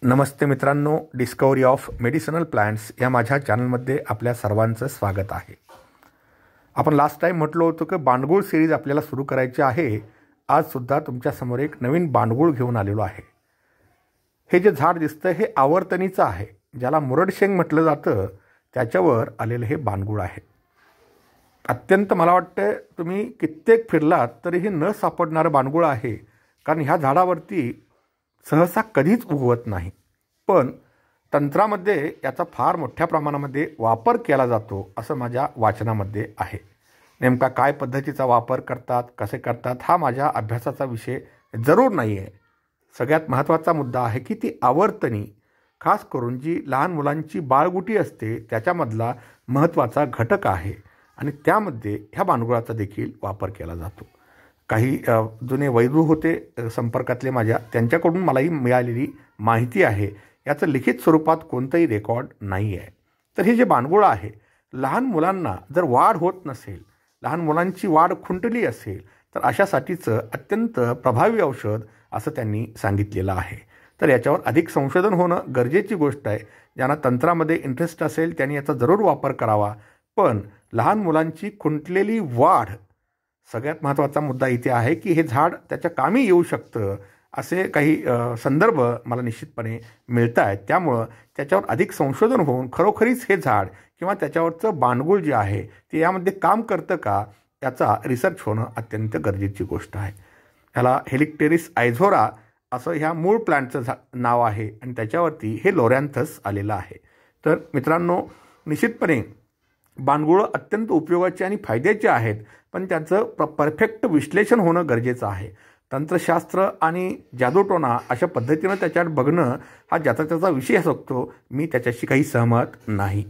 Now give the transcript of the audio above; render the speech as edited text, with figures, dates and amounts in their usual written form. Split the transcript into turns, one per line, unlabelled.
नमस्ते मित्रांनो, discovery of medicinal plants या माझ्या चॅनलमध्ये आपल्या सर्वांचं स्वागत आहे. आपण लास्ट टाईम म्हटलं होतं की बांडगुळ सिरीज आपल्याला सुरू करायची आहे. आजसुद्धा तुमच्यासमोर एक नवीन बांडगुळ घेऊन आलेलो आहे. हे जे झाड दिसतं हे आवर्तनीचं आहे, ज्याला मुरडशेंग म्हटलं जातं. त्याच्यावर आलेलं हे बांडगुळ आहे. अत्यंत मला वाटतं तुम्ही कित्येक फिरलात तरी हे न सापडणारं बांडगुळ आहे, कारण ह्या झाडावरती सहसा कधीच उगवत नाही. पण तंत्रामध्ये याचा फार मोठ्या प्रमाणामध्ये वापर केला जातो असं माझ्या वाचनामध्ये आहे. नेमका काय पद्धतीचा वापर करतात, कसे करतात हा माझ्या अभ्यासाचा विषय जरूर नाही आहे. सगळ्यात महत्त्वाचा मुद्दा आहे की ती आवर्तनी, खास करून जी लहान मुलांची बाळगुटी असते त्याच्यामधला महत्त्वाचा घटक आहे आणि त्यामध्ये ह्या बांडगुळाचा देखील वापर केला जातो. काही जुने वैद्य होते संपर्कातले माझ्या, त्यांच्याकडून मलाही मिळालेली माहिती आहे. याचं लिखित स्वरूपात कोणतंही रेकॉर्ड नाही आहे. तर हे जे बांडगुळ आहे, लहान मुलांना जर वाढ होत नसेल, लहान मुलांची वाढ खुंटली असेल तर अशासाठीचं अत्यंत प्रभावी औषध असं त्यांनी सांगितलेलं आहे. तर याच्यावर अधिक संशोधन होणं गरजेची गोष्ट आहे. ज्यांना तंत्रामध्ये इंटरेस्ट असेल त्यांनी याचा जरूर वापर करावा. पण लहान मुलांची खुंटलेली वाढ, सगळ्यात महत्त्वाचा मुद्दा इथे आहे की हे झाड त्याच्या कामी येऊ शकतं असे काही संदर्भ मला निश्चितपणे मिळत आहेत. त्यामुळं त्याच्यावर अधिक संशोधन होऊन खरोखरीच हे झाड किंवा त्याच्यावरचं बांडगुळ जे आहे ते यामध्ये काम करतं का याचा रिसर्च होणं अत्यंत गरजेची गोष्ट आहे. ह्याला हेलिक्टेरिस आयझोरा असं ह्या मूळ प्लांटचं नाव आहे आणि त्याच्यावरती हे लोरॅन्थस आलेलं आहे. तर मित्रांनो, निश्चितपणे बांडगुळ अत्यंत उपयोगाचे आणि फायद्याचे आहेत, पण त्याचं परफेक्ट विश्लेषण होणं गरजेचं आहे. तंत्रशास्त्र आणि जादूटोणा अशा पद्धतीनं त्याच्यात बघणं हा ज्याचा त्याचा विषय असतो. मी त्याच्याशी काही सहमत नाही.